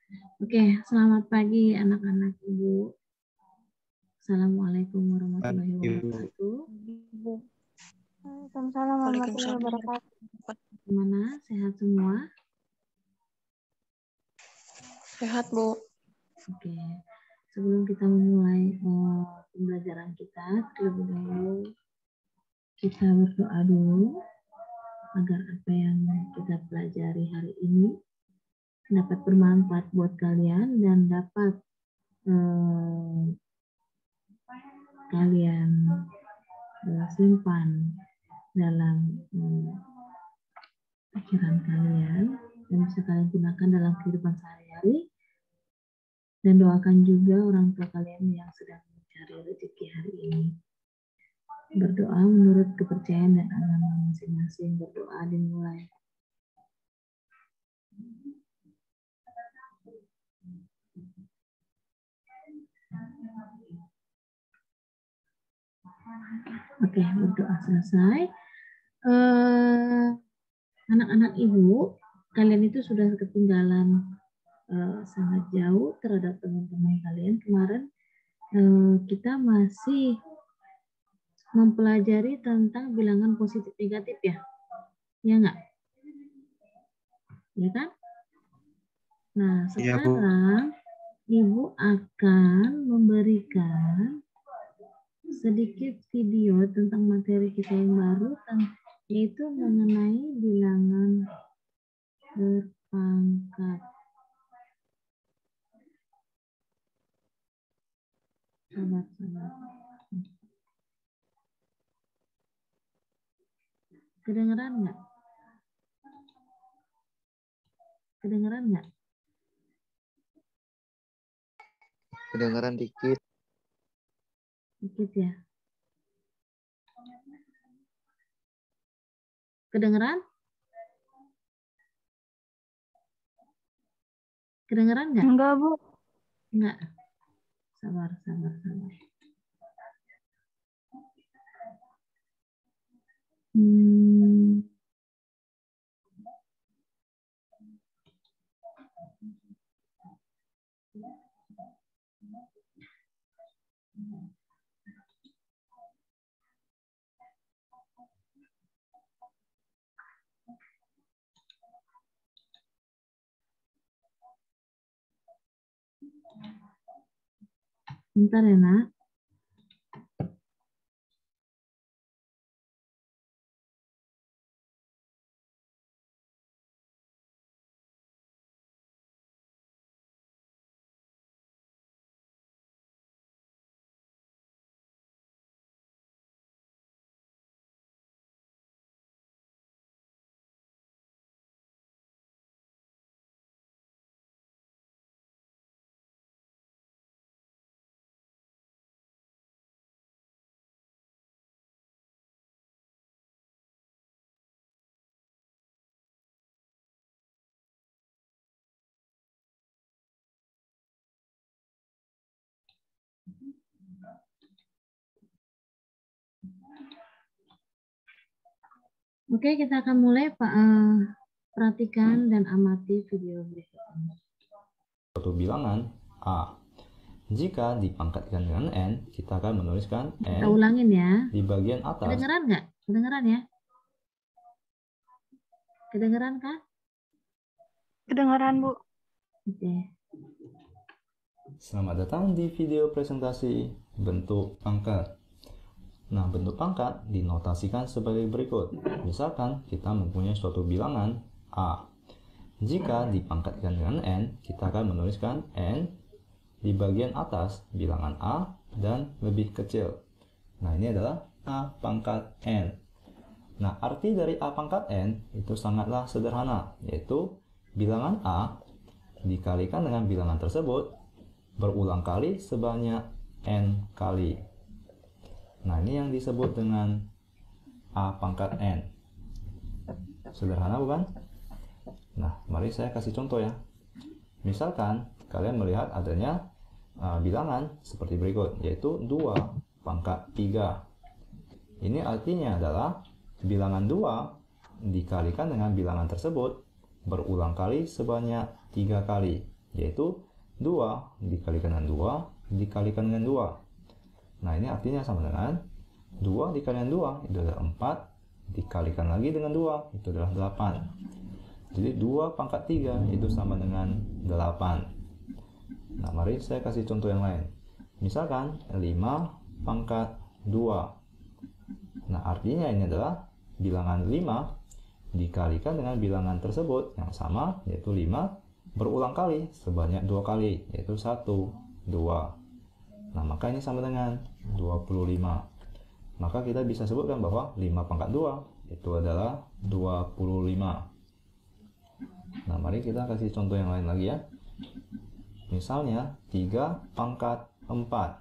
Oke, selamat pagi anak-anak Ibu. Assalamualaikum warahmatullahi wabarakatuh. Waalaikumsalam warahmatullahi wabarakatuh. Gimana? Sehat semua? Sehat, Bu. Oke. Sebelum kita memulai pembelajaran kita, terlebih dahulu kita berdoa dulu agar apa yang kita pelajari hari ini dapat bermanfaat buat kalian dan dapat kalian simpan dalam pikiran kalian dan bisa kalian gunakan dalam kehidupan sehari-hari, dan doakan juga orang tua kalian yang sedang mencari rezeki hari ini. Berdoa menurut kepercayaan dan agama masing-masing. Berdoa dimulai. Oke, berdoa selesai. Anak-anak Ibu, kalian itu sudah ketinggalan sangat jauh terhadap teman-teman kalian. Kemarin kita masih mempelajari tentang bilangan positif negatif ya, ya nggak? Ya kan? Nah, sekarang Ibu akan memberikan sedikit video tentang materi kita yang baru, yaitu mengenai bilangan berpangkat. Sahabat-sahabat. Kedengeran nggak? Kedengeran nggak? Kedengeran dikit. Dikit ya. Kedengeran? Kedengeran nggak? Enggak, Bu. Nggak. Sabar. Bentar ya, Nak. Oke, kita akan mulai, Pak. Perhatikan dan amati video berikut ini. Suatu bilangan A. Jika dipangkatkan dengan N, kita akan menuliskan N Kita ulangin ya. di bagian atas. Kedengeran nggak? Kedengeran ya? Kedengeran kan? Kedengeran, Bu. Oke. Selamat datang di video presentasi bentuk pangkat. Nah, bentuk pangkat dinotasikan sebagai berikut. Misalkan kita mempunyai suatu bilangan A. Jika dipangkatkan dengan N, kita akan menuliskan N di bagian atas bilangan A dan lebih kecil. Nah, ini adalah A pangkat N. Nah, arti dari A pangkat N itu sangatlah sederhana, yaitu bilangan A dikalikan dengan bilangan tersebut berulang kali sebanyak N kali. Nah, ini yang disebut dengan A pangkat N. Sederhana bukan? Nah, mari saya kasih contoh ya. Misalkan kalian melihat adanya bilangan seperti berikut, yaitu 2 pangkat 3. Ini artinya adalah bilangan 2 dikalikan dengan bilangan tersebut berulang kali sebanyak 3 kali, yaitu 2 dikalikan dengan 2 dikalikan dengan 2. Nah, ini artinya sama dengan 2 dikalikan 2 itu adalah 4 dikalikan lagi dengan 2 itu adalah 8. Jadi 2 pangkat 3 itu sama dengan 8. Nah, mari saya kasih contoh yang lain. Misalkan 5 pangkat 2. Nah, artinya ini adalah bilangan 5 dikalikan dengan bilangan tersebut yang sama, yaitu 5 berulang kali sebanyak 2 kali, yaitu 1, 2. Nah, maka ini sama dengan 25. Maka kita bisa sebutkan bahwa 5 pangkat 2 itu adalah 25. Nah, mari kita kasih contoh yang lain lagi ya. Misalnya 3 pangkat 4.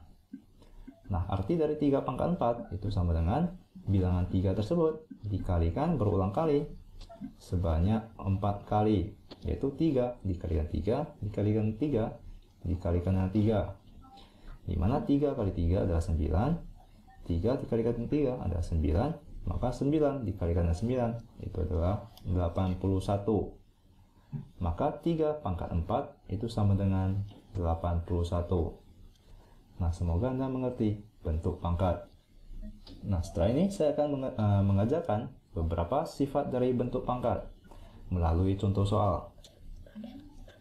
Nah, arti dari 3 pangkat 4 itu sama dengan bilangan 3 tersebut dikalikan berulang kali sebanyak 4 kali, yaitu 3 dikalikan 3 dikalikan 3 dikalikan dengan 3, dimana 3 kali 3 adalah 9, 3 dikalikan 3 adalah 9, maka 9 dikalikan dengan 9 itu adalah 81. Maka 3 pangkat 4 itu sama dengan 81. Nah, semoga Anda mengerti bentuk pangkat. Nah, setelah ini saya akan mengajarkan beberapa sifat dari bentuk pangkat melalui contoh soal.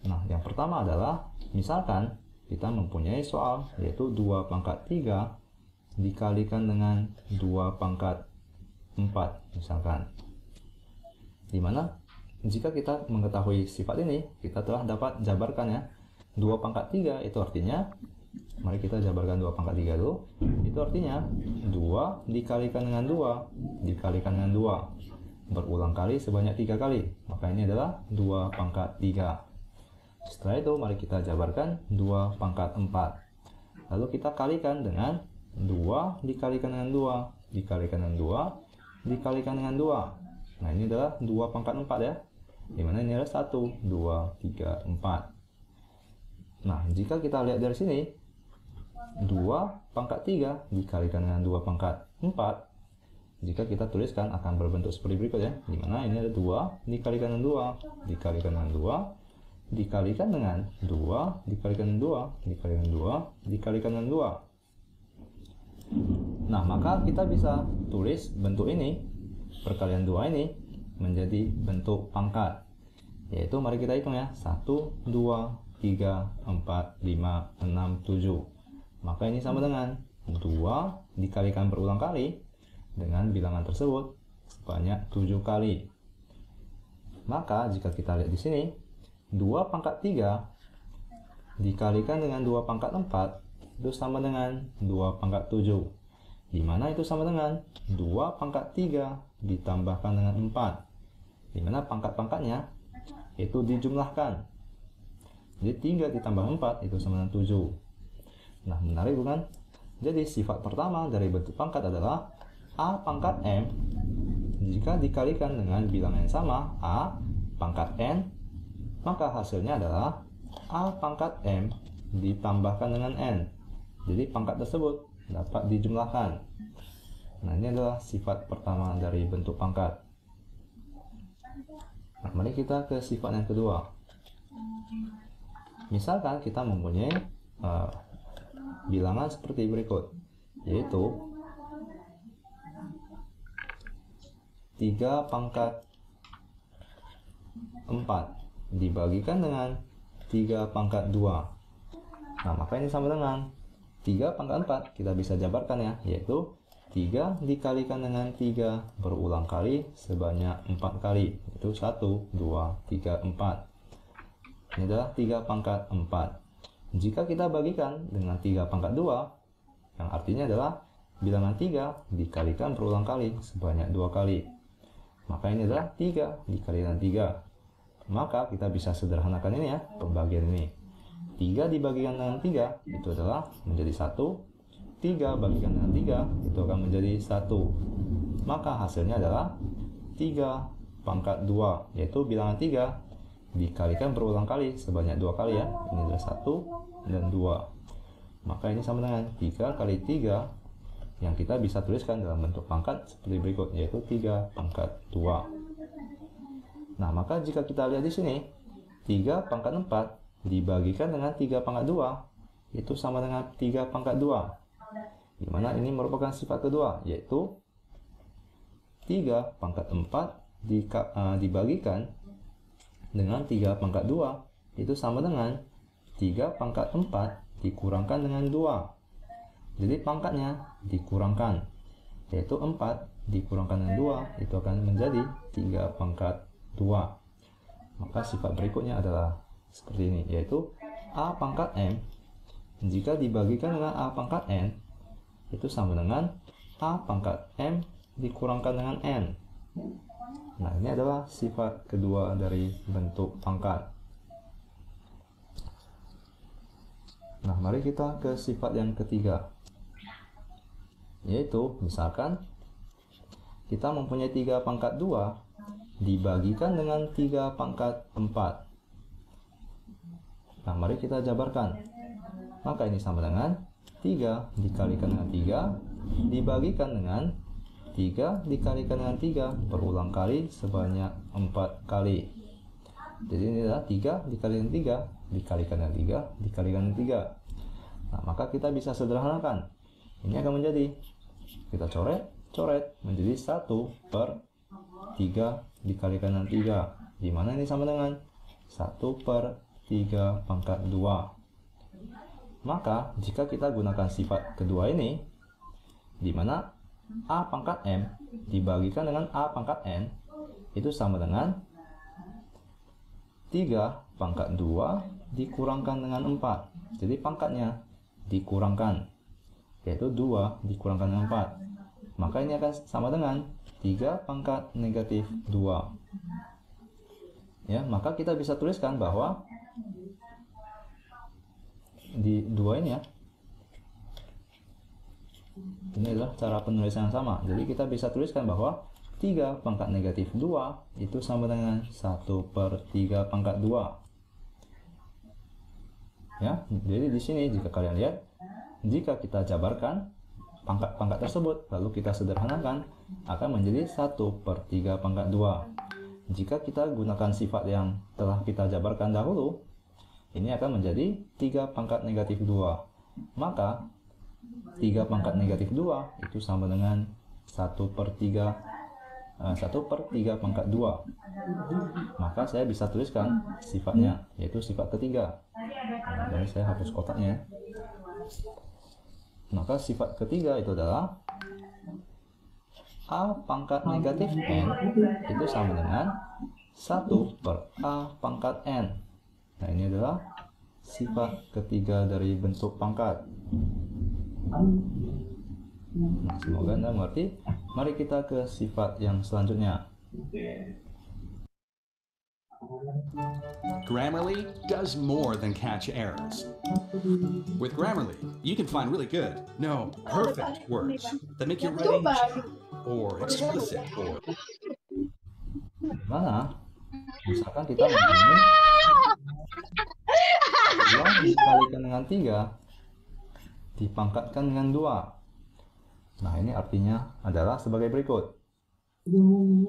Nah, yang pertama adalah misalkan kita mempunyai soal yaitu 2 pangkat 3 dikalikan dengan 2 pangkat 4 misalkan. Dimana jika kita mengetahui sifat ini, kita telah dapat jabarkan ya. 2 pangkat 3 itu artinya, mari kita jabarkan 2 pangkat 3 dulu. Itu artinya 2 dikalikan dengan 2 dikalikan dengan 2 berulang kali sebanyak 3 kali. Maka ini adalah 2 pangkat 3. Setelah itu mari kita jabarkan 2 pangkat 4. Lalu kita kalikan dengan 2 dikalikan dengan 2 dikalikan dengan 2 dikalikan dengan 2. Nah, ini adalah 2 pangkat 4 ya. Dimana ini adalah 1, 2, 3, 4. Nah, jika kita lihat dari sini 2 pangkat 3 dikalikan dengan 2 pangkat 4, jika kita tuliskan akan berbentuk seperti berikut ya. Dimana ini ada 2 dikalikan dengan 2 dikalikan dengan 2 dikalikan dengan 2 dikalikan dengan 2 dikalikan dengan 2 dikalikan dengan 2. Nah, maka kita bisa tulis bentuk ini, perkalian 2 ini menjadi bentuk pangkat. Yaitu mari kita hitung ya. 1, 2, 3, 4, 5, 6, 7. Maka ini sama dengan 2 dikalikan berulang kali dengan bilangan tersebut sebanyak 7 kali. Maka jika kita lihat di sini, 2 pangkat 3 dikalikan dengan 2 pangkat 4 itu sama dengan 2 pangkat 7. Dimana itu sama dengan 2 pangkat 3 ditambahkan dengan 4. Dimana pangkat-pangkatnya itu dijumlahkan. Jadi 3 ditambah 4 itu sama dengan 7. Nah, menarik bukan? Jadi sifat pertama dari bentuk pangkat adalah A pangkat M jika dikalikan dengan bilangan yang sama A pangkat N, maka hasilnya adalah A pangkat M ditambahkan dengan N. Jadi pangkat tersebut dapat dijumlahkan. Nah, ini adalah sifat pertama dari bentuk pangkat. Nah, mari kita ke sifat yang kedua. Misalkan kita mempunyai bilangan seperti berikut, yaitu 3 pangkat 4 dibagikan dengan 3 pangkat 2. Nah, maka ini sama dengan 3 pangkat 4 kita bisa jabarkan ya, yaitu 3 dikalikan dengan 3 berulang kali sebanyak 4 kali, itu 1, 2, 3, 4. Ini adalah 3 pangkat 4. Jika kita bagikan dengan 3 pangkat 2, yang artinya adalah bilangan 3 dikalikan berulang kali sebanyak 2 kali. Maka ini adalah 3 dikalikan 3. Maka kita bisa sederhanakan ini ya, pembagian ini. 3 dibagikan dengan 3 itu adalah menjadi 1. 3 bagikan dengan 3 itu akan menjadi 1. Maka hasilnya adalah 3 pangkat 2, yaitu bilangan 3 dikalikan berulang kali sebanyak 2 kali ya. Ini adalah 1 dan 2. Maka ini sama dengan 3 kali 3 yang kita bisa tuliskan dalam bentuk pangkat seperti berikut, yaitu 3 pangkat 2. Nah, maka jika kita lihat di sini 3 pangkat 4 dibagikan dengan 3 pangkat 2 itu sama dengan 3 pangkat 2. Di mana ini merupakan sifat kedua, yaitu 3 pangkat 4 dibagikan dengan 3 pangkat 2 itu sama dengan 3 pangkat 4 dikurangkan dengan 2. Jadi pangkatnya dikurangkan, yaitu 4 dikurangkan dengan 2 itu akan menjadi 3 pangkat 2. Maka sifat berikutnya adalah seperti ini, yaitu A pangkat M jika dibagikan dengan A pangkat N itu sama dengan A pangkat M dikurangkan dengan N. Nah, ini adalah sifat kedua dari bentuk pangkat. Nah, mari kita ke sifat yang ketiga, yaitu misalkan kita mempunyai 3 pangkat 2 dibagikan dengan 3 pangkat 4. Nah, mari kita jabarkan. Maka ini sama dengan 3 dikalikan dengan 3 dibagikan dengan 3 dikalikan dengan 3 berulang kali sebanyak 4 kali. Jadi ini adalah 3 dikalikan 3 dikalikan dengan 3 dikalikan dengan 3. Nah, maka kita bisa sederhanakan. Ini akan menjadi, kita coret menjadi 1/3 dikalikan dengan 3, di mana ini sama dengan 1/3 pangkat 2. Maka jika kita gunakan sifat kedua ini, di mana A pangkat M dibagikan dengan A pangkat N itu sama dengan 3 pangkat 2 dikurangkan dengan 4. Jadi pangkatnya dikurangkan, yaitu 2 dikurangkan dengan 4. Maka ini akan sama dengan 3 pangkat negatif 2. Ya, maka kita bisa tuliskan bahwa di 2 ini ya, ini adalah cara penulisan yang sama. Jadi kita bisa tuliskan bahwa 3 pangkat negatif 2 itu sama dengan 1/3 pangkat 2. Ya, jadi di sini jika kalian lihat, jika kita jabarkan pangkat-pangkat tersebut lalu kita sederhanakan akan menjadi 1/3 pangkat 2. Jika kita gunakan sifat yang telah kita jabarkan dahulu, ini akan menjadi 3 pangkat negatif 2. Maka 3 pangkat negatif 2 itu sama dengan 1/3 pangkat 2. Maka saya bisa tuliskan sifatnya, yaitu sifat ketiga. Nah, jadi saya hapus kotaknya. Maka sifat ketiga itu adalah A pangkat negatif N itu sama dengan 1/A pangkat N. Nah, ini adalah sifat ketiga dari bentuk pangkat. Nah, semoga Anda mengerti. Mari kita ke sifat yang selanjutnya. Grammarly does more than catch errors. With Grammarly, you can find really good, no, perfect words that make your writing chatty or explicit or... Mana? Misalkan kita mempunyai 2 dikalikan dengan 3 dipangkatkan dengan 2. Nah, ini artinya adalah sebagai berikut,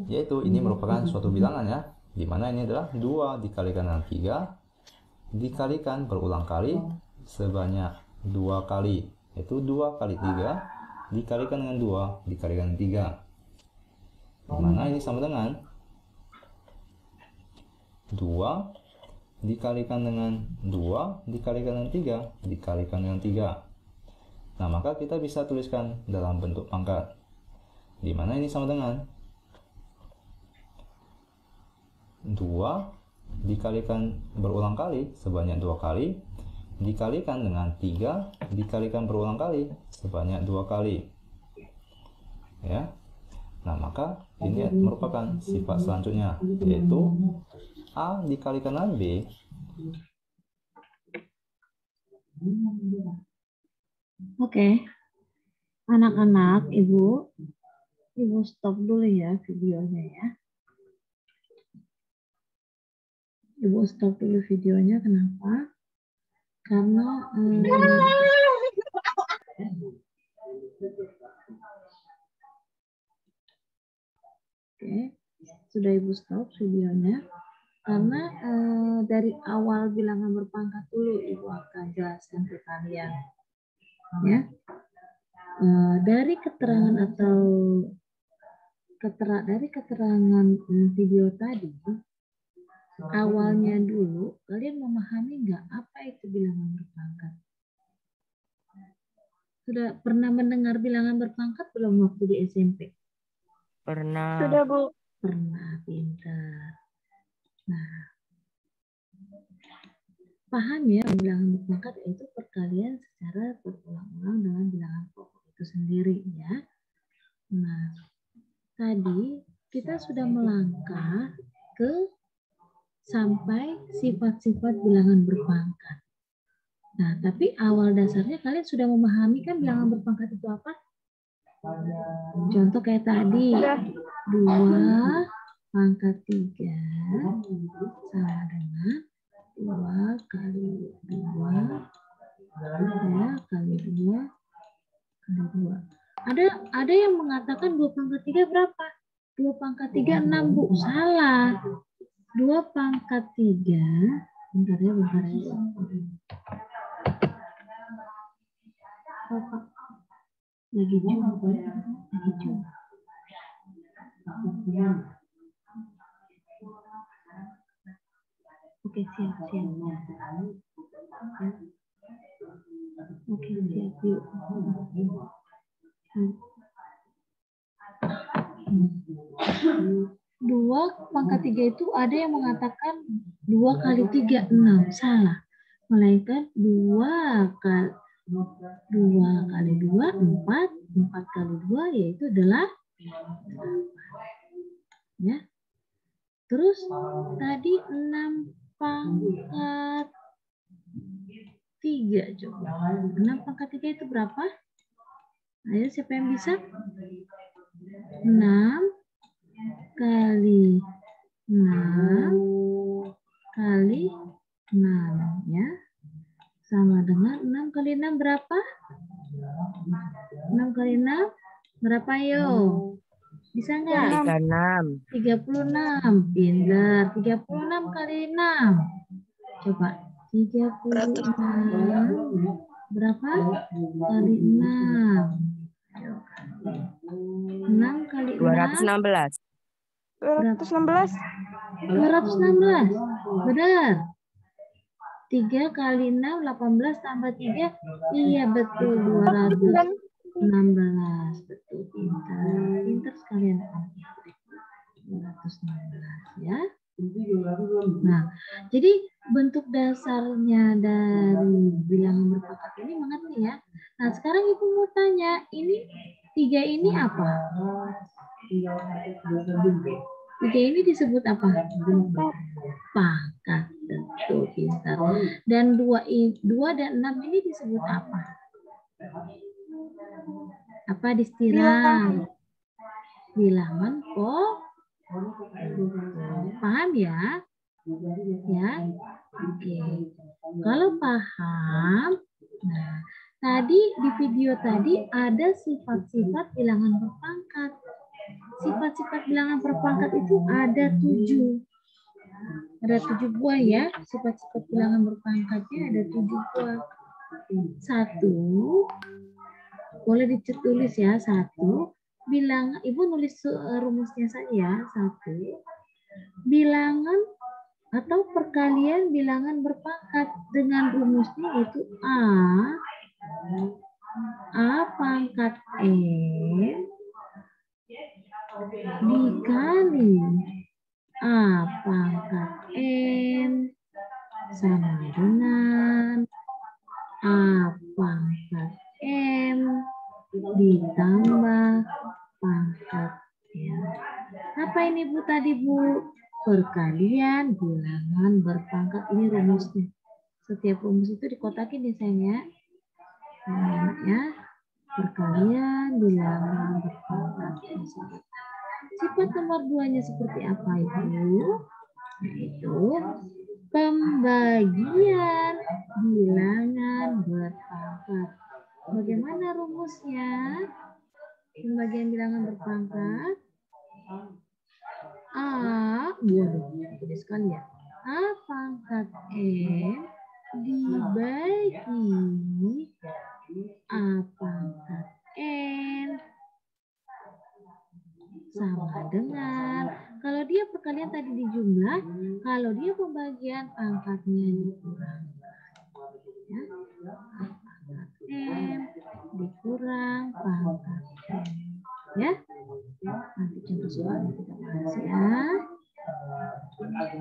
yaitu ini merupakan suatu bilangan ya, di mana ini adalah 2 dikalikan dengan 3 dikalikan berulang kali sebanyak 2 kali, yaitu 2 kali 3 dikalikan dengan 2 dikalikan dengan 3, di mana ini sama dengan 2 dikalikan dengan 2 dikalikan dengan 3 dikalikan dengan 3. Nah, maka kita bisa tuliskan dalam bentuk pangkat, di mana ini sama dengan 2 dikalikan berulang kali sebanyak 2 kali dikalikan dengan 3 dikalikan berulang kali sebanyak 2 kali. Ya. Nah, maka ini merupakan sifat selanjutnya, yaitu A dikalikan dengan B. Oke, anak-anak, ibu stop dulu ya videonya ya. Ibu stop dulu videonya, kenapa? Karena oke, sudah ibu stop videonya. Karena dari awal bilangan berpangkat dulu Ibu akan jelaskan ke kalian. Ya. Dari keterangan atau dari keterangan video tadi, awalnya dulu kalian memahami nggak apa itu bilangan berpangkat? Sudah pernah mendengar bilangan berpangkat belum waktu di SMP? Pernah. Sudah, Bu. Pernah, pintar. Nah, paham ya, bilangan berpangkat itu perkalian secara berulang-ulang dengan bilangan pokok itu sendiri ya. Nah, tadi kita sudah melangkah ke sampai sifat-sifat bilangan berpangkat. Nah, tapi awal dasarnya kalian sudah memahami kan bilangan berpangkat itu apa? Contoh kayak tadi, 2 pangkat 3 sama dengan 2 kali 2 ya, kali 2 kali 2. Ada yang mengatakan 2 pangkat 3 berapa? 2 pangkat 3 6, Bu. Salah. 2 pangkat 3 bentar ya. Lagi jumpa. Oke, siap. Oke, siap, yuk. 2 pangkat 3 itu ada yang mengatakan 2 kali 3 6. Salah. Melainkan 2 kali 2 kali 2 4, 4 kali 2 yaitu adalah 8. Ya. Terus tadi 6 pangkat 3 coba. 6 pangkat 3 itu berapa? Ayo siapa yang bisa? 6 kali 6 kali 6 ya. Sama dengan 6 kali 6 berapa? 6 kali 6 berapa yo? Bisa nggak? 36. 36. Pintar. 36 kali 6. Coba. 36. Berapa? Kali 6. 6 kali 6. 216. 216. 216. Benar. 3 kali 6, 18 tambah 3. Iya, betul. 216. Betul, pintar. Pintar sekalian. 216 ya. Nah, jadi bentuk dasarnya dari bilangan berpangkat ini mengerti ya. Nah, sekarang Ibu mau tanya, ini 3 ini apa? 3 ini disebut apa? Pangkat. Betul, pintar. Dan 2 dan 6 ini disebut apa? Apa distilah? Bilangan pokok. Paham ya? Ya. Oke. Kalau paham, nah, tadi di video tadi ada sifat-sifat bilangan berpangkat. Sifat-sifat bilangan berpangkat itu ada 7. Ada 7 buah ya. Sifat-sifat bilangan berpangkatnya ada 7 buah. 1. Boleh ditulis ya, 1. Bilangan, Ibu nulis rumusnya saja. 1. Bilangan atau perkalian bilangan berpangkat dengan rumusnya itu A pangkat N dikali A pangkat N sama dengan A pangkat M ditambah pangkat N. Apa ini Bu tadi Bu? Perkalian bilangan berpangkat. Ini rumusnya. Setiap rumus itu dikotakin ya sayang ya. Ya. Perkalian bilangan berpangkat. Sifat nomor 2-nya seperti apa Ibu? Yaitu pembagian bilangan berpangkat. Bagaimana rumusnya? Pembagian bilangan berpangkat. Waduh, tulis sekali ya. A pangkat M dibagi A pangkat N sama dengan, kalau dia perkalian tadi di jumlah, kalau dia pembagian pangkatnya dikurang. Ya. Pangkat M dikurang pangkat M. Ya. Nanti contoh soalnya kita bahas ya.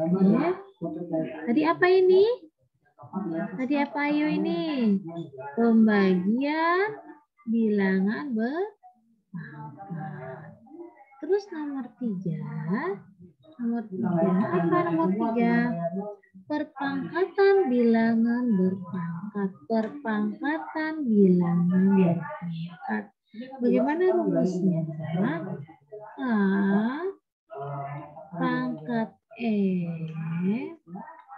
Oke. Tadi apa ini? Tadi apa ayo ini? Pembagian bilangan berpangkat. Terus nomor 3. Nomor 3. Apa nomor 3? Perpangkatan bilangan berpangkat. Perpangkatan bilangan berpangkat. Bagaimana rumusnya? A pangkat M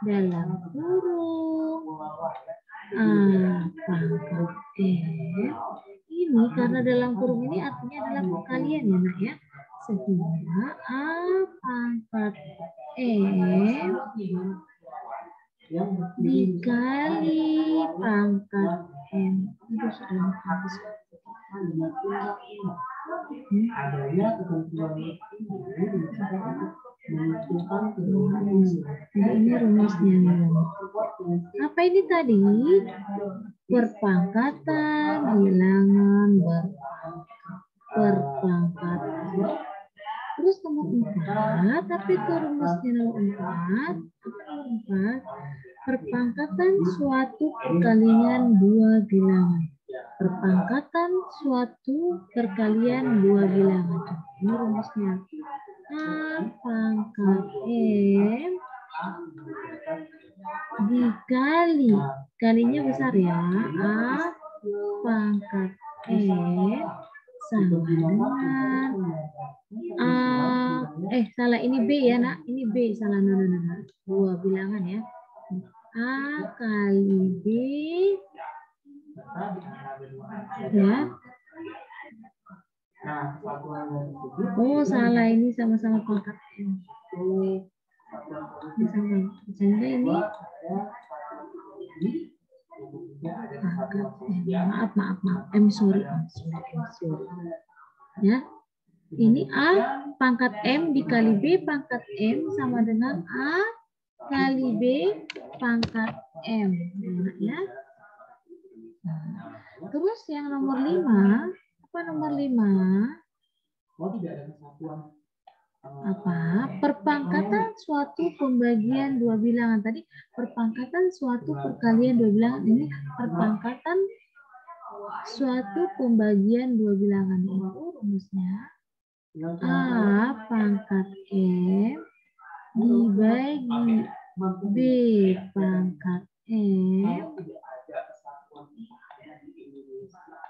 dalam kurung A pangkat M. Ini karena dalam kurung ini artinya adalah perkalian ya nak ya. Sehingga A pangkat M dikali pangkat M. Itu sudah habis. Ini rumusnya. Apa ini tadi? Perpangkatan bilangan berpangkat. Perpangkatan. Terus nomor 4, tapi itu rumusnya nomor 4. Nomor 4, perpangkatan suatu perkalian dua bilangan. Perpangkatan suatu perkalian dua bilangan. Ini rumusnya. A pangkat M dikali, kalinya besar ya, A pangkat M sama dengan salah ini B ya nak, ini B salah, dua bilangan ya, A kali B ya. Oh salah, ini sama-sama pangkat M. Ini sama, sehingga ini pangkat M. Maaf. M sorry. Ya, ini A pangkat M dikali B pangkat M sama dengan A kali B pangkat M. Ya. Terus yang nomor 5. Apa nomor 5? Apa? Perpangkatan suatu pembagian dua bilangan. Tadi perpangkatan suatu perkalian dua bilangan. Ini perpangkatan suatu pembagian dua bilangan. Itu rumusnya A pangkat M dibagi B pangkat M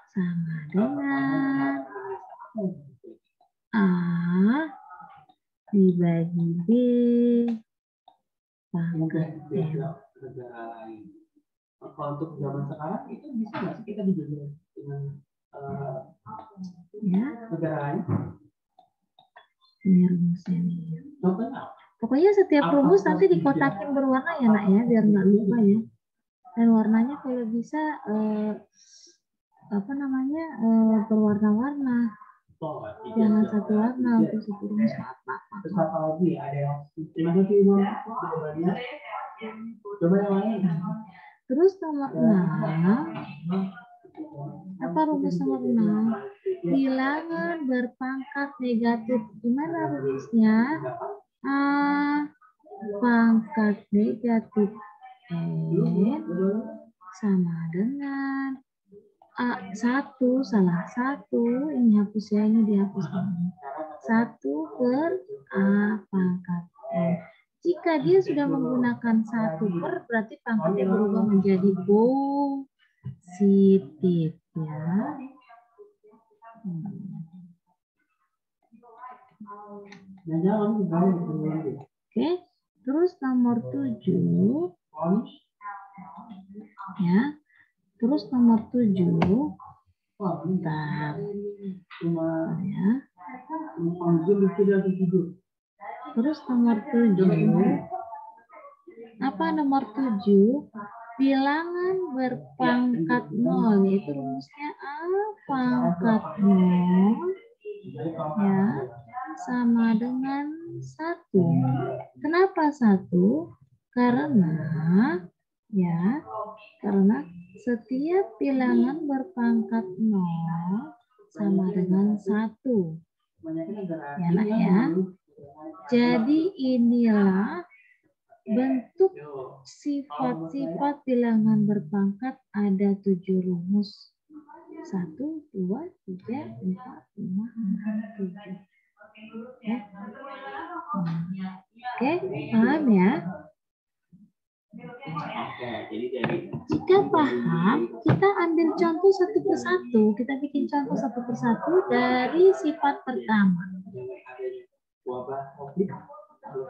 sama dengan A dibagi B pangkat M. Kalau untuk zaman sekarang itu bisa nggak sih kita dijaga dengan negara lain? Ini rumusnya nih. Pokoknya setiap rumus nanti dikotakin berwarna ya nak ya, biar nggak lupa ya. Dan warnanya kalau bisa berwarna-warna. Jangan satu warna untuk satu rumus. Terus apa lagi? Ada yang terima kasih Ibu. Coba yang lain. Terus nomor 6. Apa rumus nomor 6? Bilangan berpangkat negatif. Gimana rumusnya? A pangkat negatif N sama dengan A1, salah 1, ini hapus ya, ini dihapus. 1 per A pangkat N. Jika dia sudah menggunakan 1 per, berarti pangkatnya berubah menjadi positif ya. Oke, terus nomor 7 ya. Terus nomor 7, bentar, ya. Terus nomor 7, Apa nomor 7? Bilangan berpangkat 0, yaitu rumusnya A pangkat 0 ya sama dengan 1. Kenapa 1? Karena setiap bilangan berpangkat 0 sama dengan 1. Ya nak ya. Jadi inilah bentuk sifat-sifat bilangan berpangkat, ada 7 rumus. 1, 2, 3, 4, 5, 6, 7. Ya. Oke, paham ya? Jika paham, kita ambil contoh satu persatu. Kita bikin contoh satu persatu dari sifat pertama.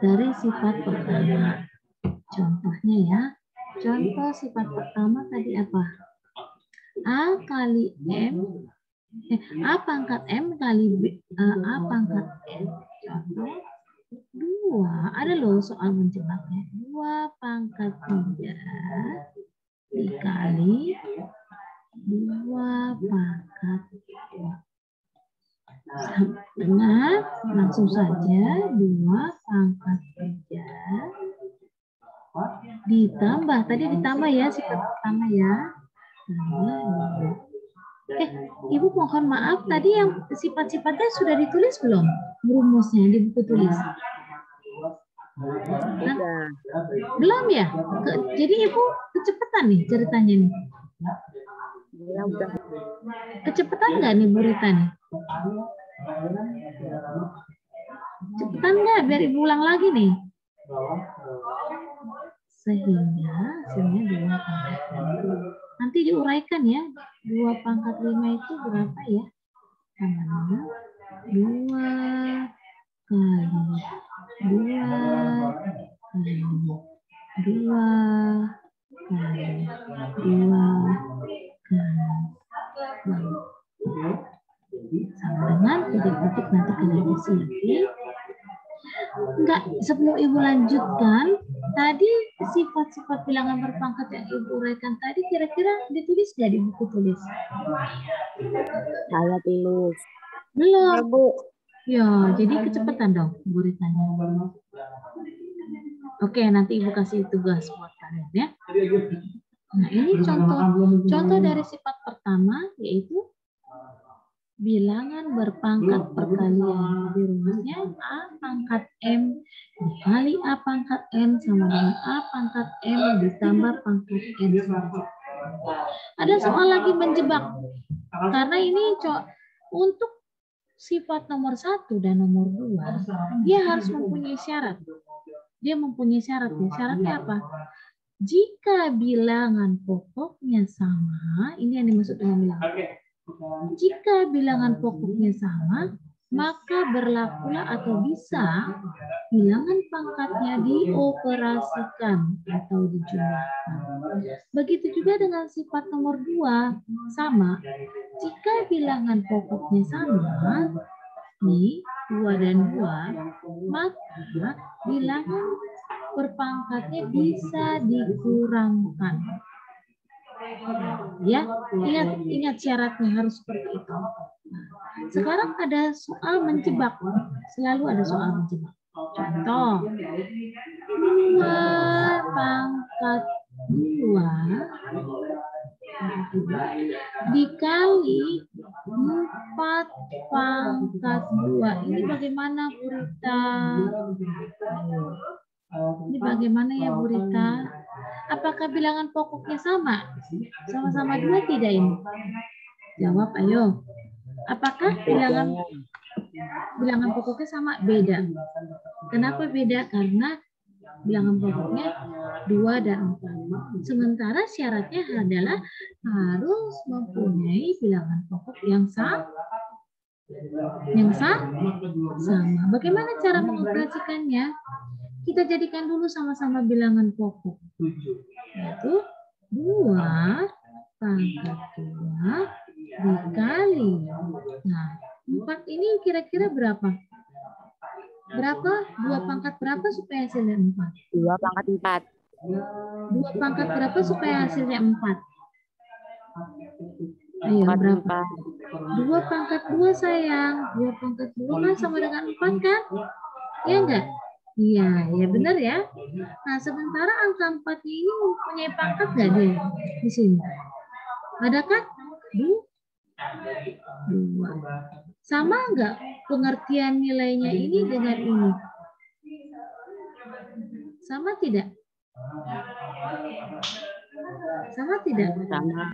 Dari sifat pertama. Contohnya ya. Contoh sifat pertama tadi apa? A kali M. A pangkat M kali A pangkat M. Contoh 2. Ada loh soal menjebaknya. 2 pangkat 3 dikali 2 pangkat 2. Sama dengan langsung saja 2 pangkat 3 ditambah, tadi ditambah ya sifat pertama ya. Tambah 2. Ibu mohon maaf, tadi yang sifat-sifatnya sudah ditulis belum? Rumusnya di buku tulis. Nah, belum ya? Jadi ibu kecepatan nih ceritanya nih. Kecepatan nggak nih Bu Rita nih? Cepetan nggak? Biar ibu ulang lagi nih. Sehingga hasilnya 2 pangkat 5. Nanti diuraikan ya. 2 pangkat 5 itu berapa ya? Sama 2 kali 2 kali 2 kali 2 kali 2. Sama dengan titik-titik nanti kalian isi lagi. Enggak, sebelum ibu lanjutkan, tadi sifat-sifat bilangan berpangkat yang ibu uraikan tadi kira-kira ditulis nggak di buku tulis? Saya tulis. Belum. Ya, Bu. Ya, jadi kecepatan dong Bu Ritanya. Oke, nanti ibu kasih tugas buat kalian ya. Nah, ini contoh dari sifat pertama yaitu bilangan berpangkat perkalian. Di rumusnya A pangkat M dikali A pangkat M sama dengan A pangkat M ditambah pangkat M. Ada soal lagi menjebak. Karena ini untuk sifat nomor 1 dan nomor 2, dia harus mempunyai syarat. Dia mempunyai syarat. Syaratnya apa? Jika bilangan pokoknya sama, ini yang dimaksud dengan bilangan. Jika bilangan pokoknya sama, maka berlakulah atau bisa bilangan pangkatnya dioperasikan atau dijumlahkan. Begitu juga dengan sifat nomor 2, sama. Jika bilangan pokoknya sama, nih 2 dan 2, maka bilangan berpangkatnya bisa dikurangkan. Ya, ingat syaratnya harus seperti itu. Nah, sekarang ada soal menjebak. Selalu ada soal menjebak. Contoh, 2 pangkat 2 dikali 4 pangkat 2. Ini bagaimana Bu Rita? Ini bagaimana ya Bu Rita? Apakah bilangan pokoknya sama? Sama-sama 2 tidak ini? Jawab ayo. Apakah bilangan pokoknya sama? Beda. Kenapa beda? Karena bilangan pokoknya 2 dan 4. Sementara syaratnya adalah harus mempunyai bilangan pokok yang sama. Sama. Bagaimana cara mengoperasikannya? Kita jadikan dulu sama-sama bilangan pokok. Yaitu 2 pangkat 2 dikali. Nah, 4 ini kira-kira berapa? Berapa? 2 pangkat berapa supaya hasilnya 4? 2 pangkat 4. 2 pangkat berapa supaya hasilnya 4? Ayo, berapa? 2 pangkat 2 sayang. 2 pangkat 2 kan sama dengan 4 kan? Iya enggak? Iya, ya benar ya. Nah, sementara angka 4 ini mempunyai pangkat nggak dia di sini? Ada kan? 2. Sama nggak pengertian nilainya ini dengan ini? Sama tidak? Sama tidak? Sama.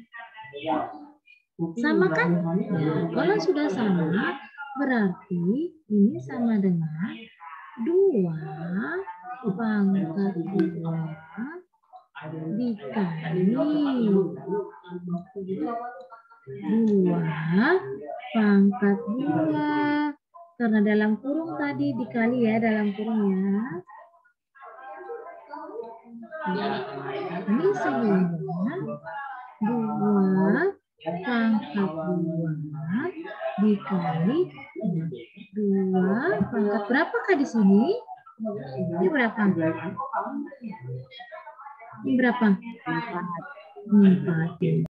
Sama kan? Ya, kalau sudah sama, berarti ini sama dengan 2 pangkat 2 dikali 2 pangkat 2. Karena dalam kurung tadi dikali ya, dalam kurung ya. Ini sebenarnya 2 pangkat 2 dikali 2 pangkat berapakah di sini? Ini berapa? Ini berapa? 4.